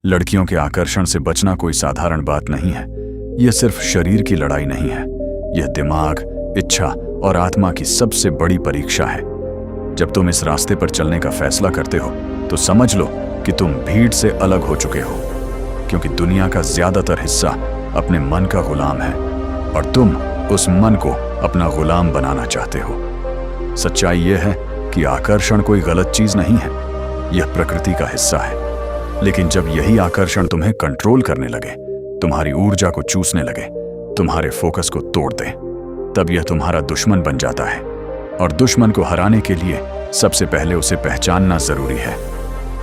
लड़कियों के आकर्षण से बचना कोई साधारण बात नहीं है। यह सिर्फ शरीर की लड़ाई नहीं है, यह दिमाग, इच्छा और आत्मा की सबसे बड़ी परीक्षा है। जब तुम इस रास्ते पर चलने का फैसला करते हो तो समझ लो कि तुम भीड़ से अलग हो चुके हो, क्योंकि दुनिया का ज्यादातर हिस्सा अपने मन का गुलाम है और तुम उस मन को अपना गुलाम बनाना चाहते हो। सच्चाई यह है कि आकर्षण कोई गलत चीज नहीं है, यह प्रकृति का हिस्सा है। लेकिन जब यही आकर्षण तुम्हें कंट्रोल करने लगे, तुम्हारी ऊर्जा को चूसने लगे, तुम्हारे फोकस को तोड़ दे, तब यह तुम्हारा दुश्मन बन जाता है। और दुश्मन को हराने के लिए सबसे पहले उसे पहचानना जरूरी है।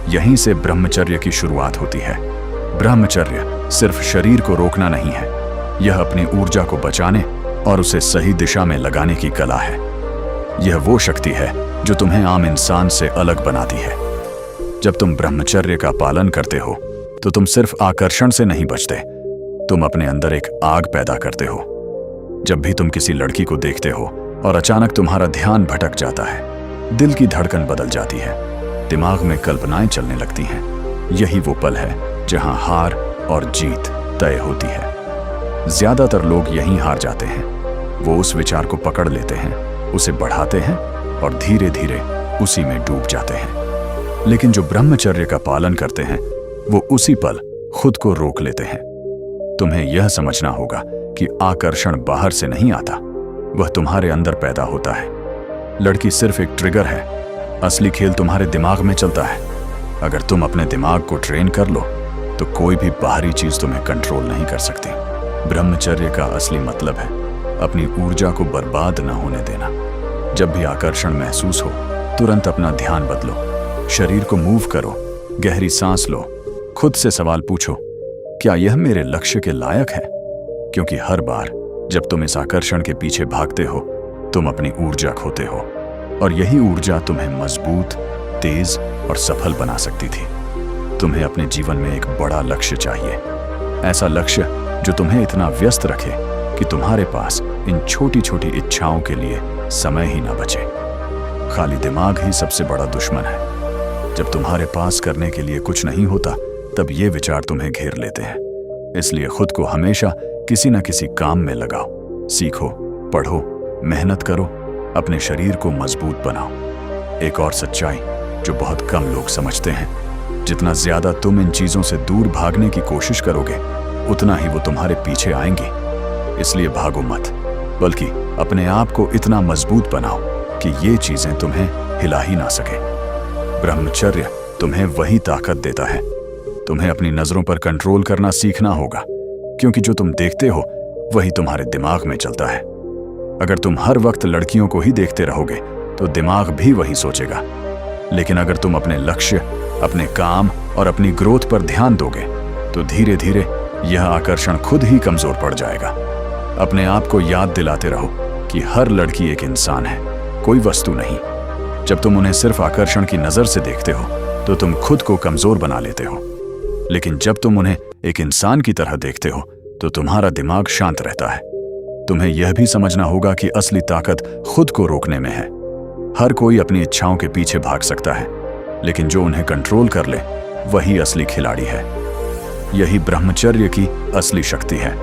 यहीं से ब्रह्मचर्य की शुरुआत होती है। ब्रह्मचर्य सिर्फ शरीर को रोकना नहीं है, यह अपनी ऊर्जा को बचाने और उसे सही दिशा में लगाने की कला है। यह वो शक्ति है जो तुम्हें आम इंसान से अलग बनाती है। जब तुम ब्रह्मचर्य का पालन करते हो तो तुम सिर्फ आकर्षण से नहीं बचते, तुम अपने अंदर एक आग पैदा करते हो। जब भी तुम किसी लड़की को देखते हो और अचानक तुम्हारा ध्यान भटक जाता है, दिल की धड़कन बदल जाती है, दिमाग में कल्पनाएं चलने लगती हैं, यही वो पल है जहां हार और जीत तय होती है। ज्यादातर लोग यहीं हार जाते हैं। वो उस विचार को पकड़ लेते हैं, उसे बढ़ाते हैं और धीरे धीरे उसी में डूब जाते हैं। लेकिन जो ब्रह्मचर्य का पालन करते हैं वो उसी पल खुद को रोक लेते हैं। तुम्हें यह समझना होगा कि आकर्षण बाहर से नहीं आता, वह तुम्हारे अंदर पैदा होता है। लड़की सिर्फ एक ट्रिगर है, असली खेल तुम्हारे दिमाग में चलता है। अगर तुम अपने दिमाग को ट्रेन कर लो तो कोई भी बाहरी चीज तुम्हें कंट्रोल नहीं कर सकती। ब्रह्मचर्य का असली मतलब है अपनी ऊर्जा को बर्बाद न होने देना। जब भी आकर्षण महसूस हो, तुरंत अपना ध्यान बदलो, शरीर को मूव करो, गहरी सांस लो, खुद से सवाल पूछो, क्या यह मेरे लक्ष्य के लायक है? क्योंकि हर बार जब तुम इस आकर्षण के पीछे भागते हो, तुम अपनी ऊर्जा खोते हो, और यही ऊर्जा तुम्हें मजबूत, तेज और सफल बना सकती थी। तुम्हें अपने जीवन में एक बड़ा लक्ष्य चाहिए, ऐसा लक्ष्य जो तुम्हें इतना व्यस्त रखे कि तुम्हारे पास इन छोटी छोटी इच्छाओं के लिए समय ही ना बचे। खाली दिमाग ही सबसे बड़ा दुश्मन है। जब तुम्हारे पास करने के लिए कुछ नहीं होता, तब ये विचार तुम्हें घेर लेते हैं। इसलिए खुद को हमेशा किसी न किसी काम में लगाओ, सीखो, पढ़ो, मेहनत करो, अपने शरीर को मजबूत बनाओ। एक और सच्चाई जो बहुत कम लोग समझते हैं, जितना ज्यादा तुम इन चीजों से दूर भागने की कोशिश करोगे, उतना ही वो तुम्हारे पीछे आएंगी। इसलिए भागो मत, बल्कि अपने आप को इतना मजबूत बनाओ कि ये चीजें तुम्हें हिला ही ना सके। ब्रह्मचर्य तुम्हें वही ताकत देता है। तुम्हें अपनी नजरों पर कंट्रोल करना सीखना होगा, क्योंकि जो तुम देखते हो वही तुम्हारे दिमाग में चलता है। अगर तुम हर वक्त लड़कियों को ही देखते रहोगे तो दिमाग भी वही सोचेगा। लेकिन अगर तुम अपने लक्ष्य, अपने काम और अपनी ग्रोथ पर ध्यान दोगे तो धीरे धीरे यह आकर्षण खुद ही कमजोर पड़ जाएगा। अपने आप को याद दिलाते रहो कि हर लड़की एक इंसान है, कोई वस्तु नहीं। जब तुम उन्हें सिर्फ आकर्षण की नजर से देखते हो तो तुम खुद को कमजोर बना लेते हो। लेकिन जब तुम उन्हें एक इंसान की तरह देखते हो तो तुम्हारा दिमाग शांत रहता है। तुम्हें यह भी समझना होगा कि असली ताकत खुद को रोकने में है। हर कोई अपनी इच्छाओं के पीछे भाग सकता है, लेकिन जो उन्हें कंट्रोल कर ले वही असली खिलाड़ी है। यही ब्रह्मचर्य की असली शक्ति है।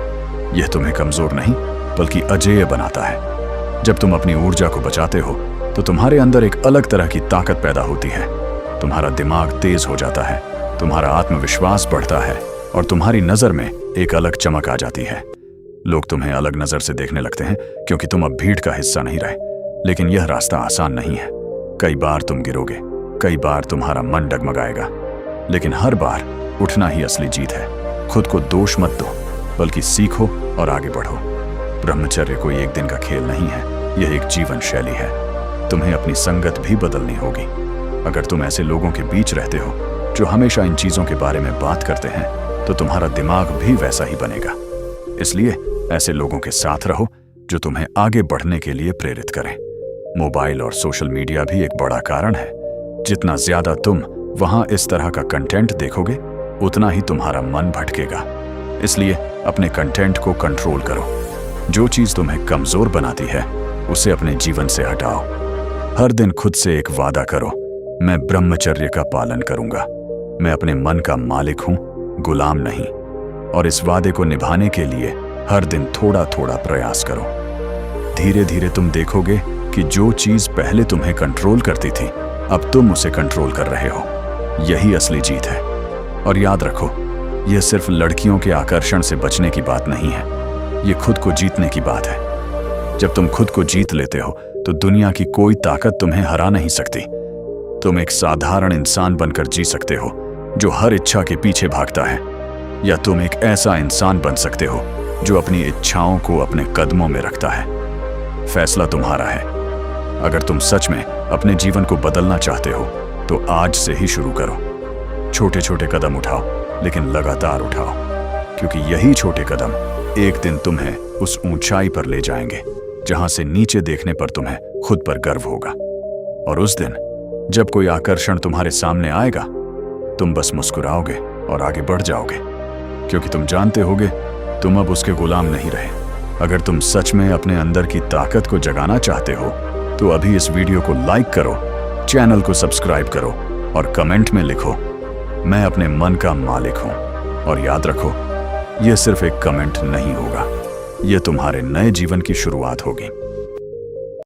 यह तुम्हें कमजोर नहीं बल्कि अजेय बनाता है। जब तुम अपनी ऊर्जा को बचाते हो तो तुम्हारे अंदर एक अलग तरह की ताकत पैदा होती है। तुम्हारा दिमाग तेज हो जाता है, तुम्हारा आत्मविश्वास बढ़ता है और तुम्हारी नजर में एक अलग चमक आ जाती है। लोग तुम्हें अलग नजर से देखने लगते हैं क्योंकि तुम अब भीड़ का हिस्सा नहीं रहे। लेकिन यह रास्ता आसान नहीं है। कई बार तुम गिरोगे, कई बार तुम्हारा मन डगमगाएगा, लेकिन हर बार उठना ही असली जीत है। खुद को दोष मत दो, बल्कि सीखो और आगे बढ़ो। ब्रह्मचर्य कोई एक दिन का खेल नहीं है, यह एक जीवन शैली है। तुम्हें अपनी संगत भी बदलनी होगी। अगर तुम ऐसे लोगों के बीच रहते हो जो हमेशा इन चीजों के बारे में बात करते हैं, तो तुम्हारा दिमाग भी वैसा ही बनेगा। इसलिए ऐसे लोगों के साथ रहो जो तुम्हें आगे बढ़ने के लिए प्रेरित करें। मोबाइल और सोशल मीडिया भी एक बड़ा कारण है। जितना ज्यादा तुम वहां इस तरह का कंटेंट देखोगे, उतना ही तुम्हारा मन भटकेगा। इसलिए अपने कंटेंट को कंट्रोल करो। जो चीज तुम्हें कमजोर बनाती है, उसे अपने जीवन से हटाओ। हर दिन खुद से एक वादा करो, मैं ब्रह्मचर्य का पालन करूंगा। मैं अपने मन का मालिक हूं गुलाम नहीं। और इस वादे को निभाने के लिए हर दिन थोड़ा थोड़ा प्रयास करो। धीरे धीरे तुम देखोगे कि जो चीज पहले तुम्हें कंट्रोल करती थी, अब तुम उसे कंट्रोल कर रहे हो। यही असली जीत है। और याद रखो, यह सिर्फ लड़कियों के आकर्षण से बचने की बात नहीं है, ये खुद को जीतने की बात है। जब तुम खुद को जीत लेते हो तो दुनिया की कोई ताकत तुम्हें हरा नहीं सकती। तुम एक साधारण इंसान बनकर जी सकते हो जो हर इच्छा के पीछे भागता है, या तुम एक ऐसा इंसान बन सकते हो जो अपनी इच्छाओं को अपने कदमों में रखता है। फैसला तुम्हारा है। अगर तुम सच में अपने जीवन को बदलना चाहते हो तो आज से ही शुरू करो। छोटे छोटे कदम उठाओ, लेकिन लगातार उठाओ, क्योंकि यही छोटे कदम एक दिन तुम्हें उस ऊंचाई पर ले जाएंगे जहां से नीचे देखने पर तुम्हें खुद पर गर्व होगा। और उस दिन जब कोई आकर्षण तुम्हारे सामने आएगा, तुम बस मुस्कुराओगे और आगे बढ़ जाओगे, क्योंकि तुम जानते होगे तुम अब उसके गुलाम नहीं रहे। अगर तुम सच में अपने अंदर की ताकत को जगाना चाहते हो तो अभी इस वीडियो को लाइक करो, चैनल को सब्सक्राइब करो और कमेंट में लिखो, मैं अपने मन का मालिक हूं। और याद रखो, यह सिर्फ एक कमेंट नहीं होगा, यह तुम्हारे नए जीवन की शुरुआत होगी।